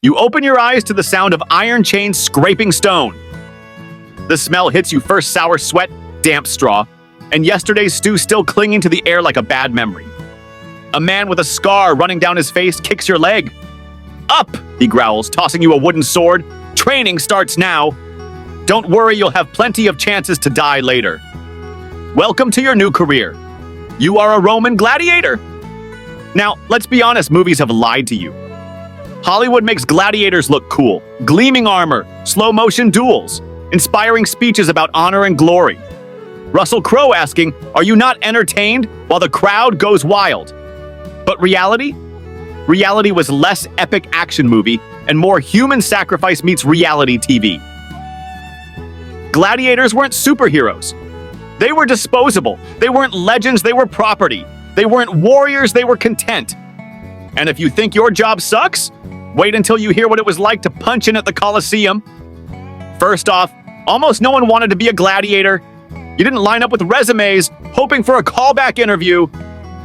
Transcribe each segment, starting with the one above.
You open your eyes to the sound of iron chains scraping stone. The smell hits you first sour sweat, damp straw, and yesterday's stew still clinging to the air like a bad memory. A man with a scar running down his face kicks your leg. Up, he growls, tossing you a wooden sword. Training starts now. Don't worry, you'll have plenty of chances to die later. Welcome to your new career. You are a Roman gladiator. Now, let's be honest, movies have lied to you. Hollywood makes gladiators look cool. Gleaming armor, slow-motion duels, inspiring speeches about honor and glory. Russell Crowe asking, "Are you not entertained?" while the crowd goes wild. But reality? Reality was less epic action movie and more human sacrifice meets reality TV. Gladiators weren't superheroes. They were disposable. They weren't legends, they were property. They weren't warriors, they were content. And if you think your job sucks, wait until you hear what it was like to punch in at the Colosseum. First off, almost no one wanted to be a gladiator. You didn't line up with resumes, hoping for a callback interview.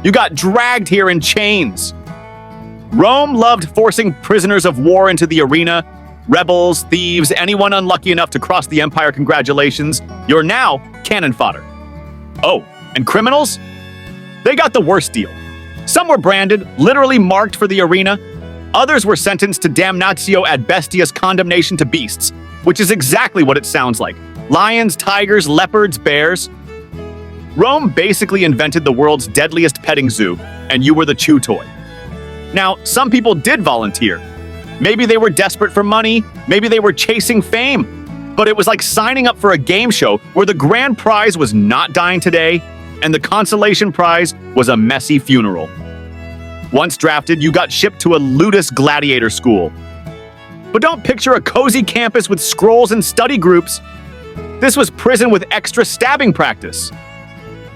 You got dragged here in chains. Rome loved forcing prisoners of war into the arena. Rebels, thieves, anyone unlucky enough to cross the empire, congratulations. You're now cannon fodder. Oh, and criminals? They got the worst deal. Some were branded, literally marked for the arena. Others were sentenced to damnatio ad bestias, condemnation to beasts, which is exactly what it sounds like. Lions, tigers, leopards, bears. Rome basically invented the world's deadliest petting zoo, and you were the chew toy. Now, some people did volunteer. Maybe they were desperate for money, maybe they were chasing fame. But it was like signing up for a game show where the grand prize was not dying today, and the consolation prize was a messy funeral. Once drafted, you got shipped to a ludus gladiator school. But don't picture a cozy campus with scrolls and study groups. This was prison with extra stabbing practice.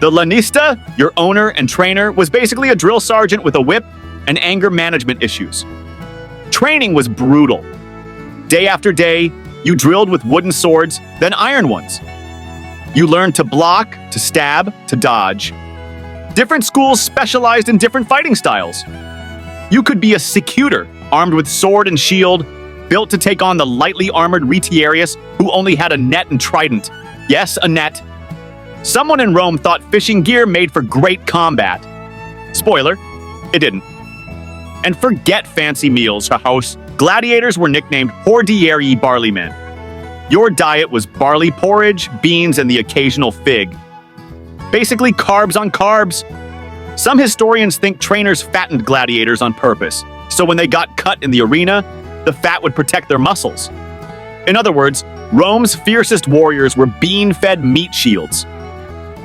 The lanista, your owner and trainer, was basically a drill sergeant with a whip and anger management issues. Training was brutal. Day after day, you drilled with wooden swords, then iron ones. You learned to block, to stab, to dodge. Different schools specialized in different fighting styles. You could be a secutor, armed with sword and shield, built to take on the lightly armored retiarius who only had a net and trident. Yes, a net. Someone in Rome thought fishing gear made for great combat. Spoiler, it didn't. And forget fancy meals, house. Gladiators were nicknamed hordiarii barleymen. Your diet was barley porridge, beans, and the occasional fig. Basically carbs on carbs. Some historians think trainers fattened gladiators on purpose, so when they got cut in the arena, the fat would protect their muscles. In other words, Rome's fiercest warriors were bean-fed meat shields.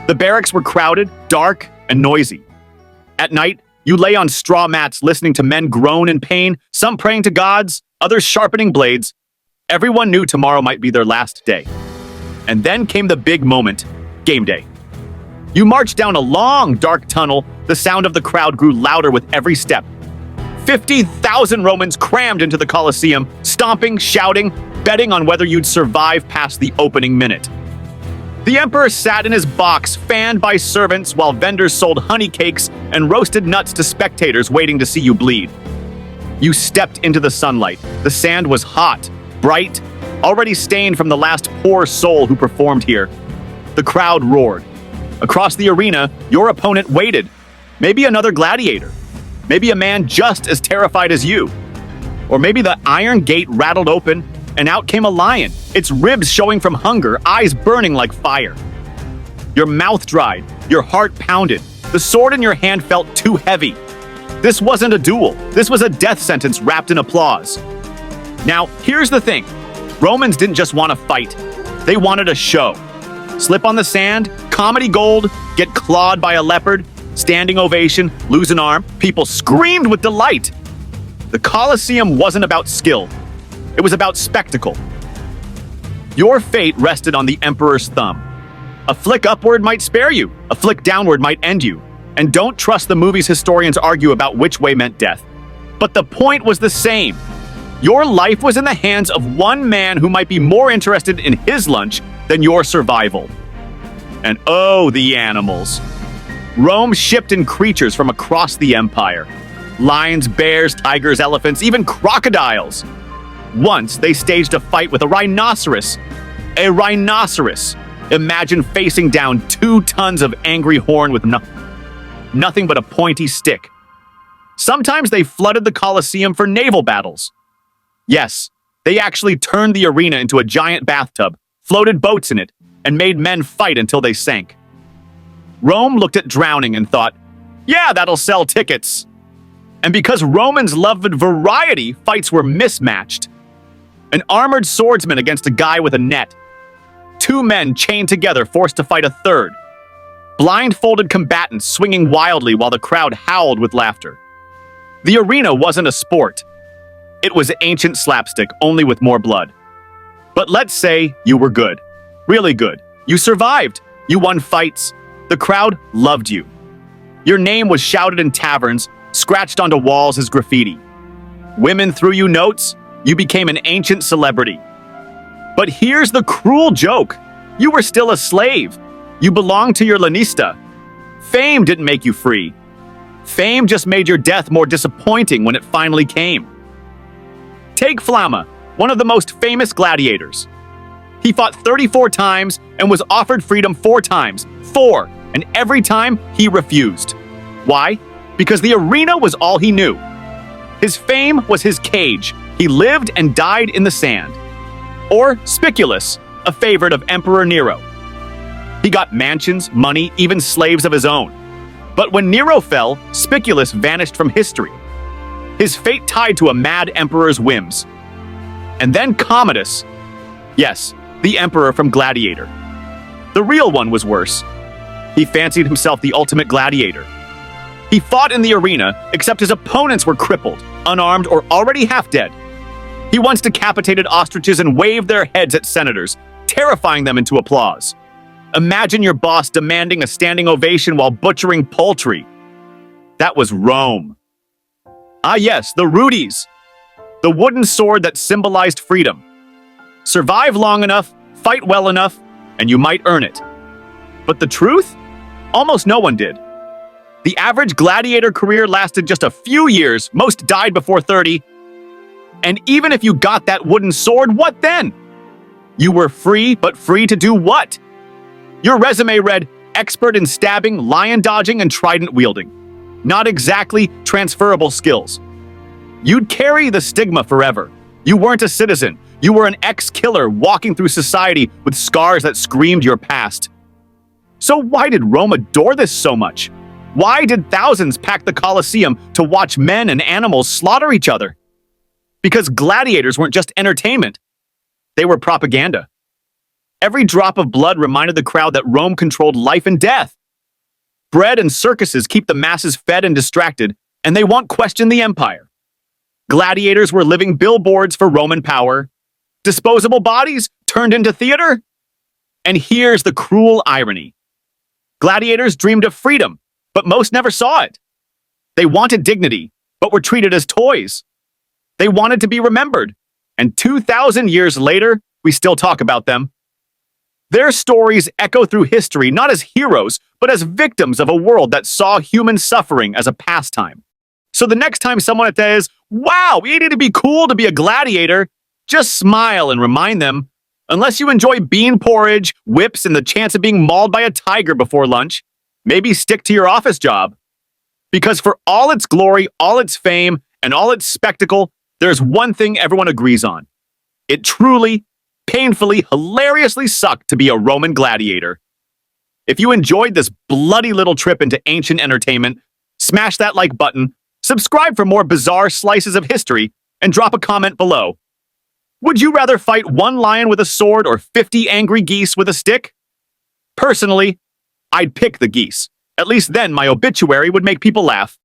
The barracks were crowded, dark, and noisy. At night, you lay on straw mats listening to men groan in pain, some praying to gods, others sharpening blades. Everyone knew tomorrow might be their last day. And then came the big moment, game day. You marched down a long, dark tunnel. The sound of the crowd grew louder with every step. 50,000 Romans crammed into the Colosseum, stomping, shouting, betting on whether you'd survive past the opening minute. The emperor sat in his box, fanned by servants, while vendors sold honey cakes and roasted nuts to spectators waiting to see you bleed. You stepped into the sunlight. The sand was hot, bright, already stained from the last poor soul who performed here. The crowd roared. Across the arena, your opponent waited. Maybe another gladiator. Maybe a man just as terrified as you. Or maybe the iron gate rattled open and out came a lion, its ribs showing from hunger, eyes burning like fire. Your mouth dried, your heart pounded. The sword in your hand felt too heavy. This wasn't a duel. This was a death sentence wrapped in applause. Now, here's the thing. Romans didn't just want to fight. They wanted a show. Slip on the sand, comedy gold, get clawed by a leopard, standing ovation, lose an arm. People screamed with delight. The Colosseum wasn't about skill. It was about spectacle. Your fate rested on the emperor's thumb. A flick upward might spare you. A flick downward might end you. And don't trust the movie's historians argue about which way meant death. But the point was the same. Your life was in the hands of one man who might be more interested in his lunch than your survival. And oh, the animals. Rome shipped in creatures from across the empire. Lions, bears, tigers, elephants, even crocodiles. Once, they staged a fight with a rhinoceros. A rhinoceros! Imagine facing down 2 tons of angry horn with nothing but a pointy stick. Sometimes they flooded the Colosseum for naval battles. Yes, they actually turned the arena into a giant bathtub, floated boats in it, and made men fight until they sank. Rome looked at drowning and thought, yeah, that'll sell tickets. And because Romans loved variety, fights were mismatched. An armored swordsman against a guy with a net. 2 men chained together forced to fight a third. Blindfolded combatants swinging wildly while the crowd howled with laughter. The arena wasn't a sport. It was ancient slapstick, only with more blood. But let's say you were good. Really good. You survived. You won fights. The crowd loved you. Your name was shouted in taverns, scratched onto walls as graffiti. Women threw you notes. You became an ancient celebrity. But here's the cruel joke. You were still a slave. You belonged to your lanista. Fame didn't make you free. Fame just made your death more disappointing when it finally came. Take Flamma, one of the most famous gladiators. He fought 34 times and was offered freedom 4 times. 4. And every time, he refused. Why? Because the arena was all he knew. His fame was his cage. He lived and died in the sand. Or Spiculus, a favorite of Emperor Nero. He got mansions, money, even slaves of his own. But when Nero fell, Spiculus vanished from history. His fate tied to a mad emperor's whims. And then Commodus. Yes, the emperor from Gladiator. The real one was worse. He fancied himself the ultimate gladiator. He fought in the arena, except his opponents were crippled, unarmed, or already half dead. He once decapitated ostriches and waved their heads at senators, terrifying them into applause. Imagine your boss demanding a standing ovation while butchering poultry. That was Rome. Ah yes, the Rudies. The wooden sword that symbolized freedom. Survive long enough, fight well enough, and you might earn it. But the truth? Almost no one did. The average gladiator career lasted just a few years, most died before 30. And even if you got that wooden sword, what then? You were free, but free to do what? Your resume read, expert in stabbing, lion dodging, and trident wielding. Not exactly transferable skills. You'd carry the stigma forever. You weren't a citizen. You were an ex-killer walking through society with scars that screamed your past. So why did Rome adore this so much? Why did thousands pack the Colosseum to watch men and animals slaughter each other? Because gladiators weren't just entertainment. They were propaganda. Every drop of blood reminded the crowd that Rome controlled life and death. Bread and circuses keep the masses fed and distracted, and they won't question the empire. Gladiators were living billboards for Roman power. Disposable bodies turned into theater? And here's the cruel irony. Gladiators dreamed of freedom, but most never saw it. They wanted dignity, but were treated as toys. They wanted to be remembered, and 2,000 years later, we still talk about them. Their stories echo through history not as heroes, but as victims of a world that saw human suffering as a pastime. So the next time someone says, wow, it need to be cool to be a gladiator, just smile and remind them, unless you enjoy bean porridge, whips, and the chance of being mauled by a tiger before lunch, maybe stick to your office job. Because for all its glory, all its fame, and all its spectacle, there's one thing everyone agrees on. It truly, painfully, hilariously sucked to be a Roman gladiator. If you enjoyed this bloody little trip into ancient entertainment, smash that like button, subscribe for more bizarre slices of history, and drop a comment below. Would you rather fight 1 lion with a sword or 50 angry geese with a stick? Personally, I'd pick the geese. At least then my obituary would make people laugh.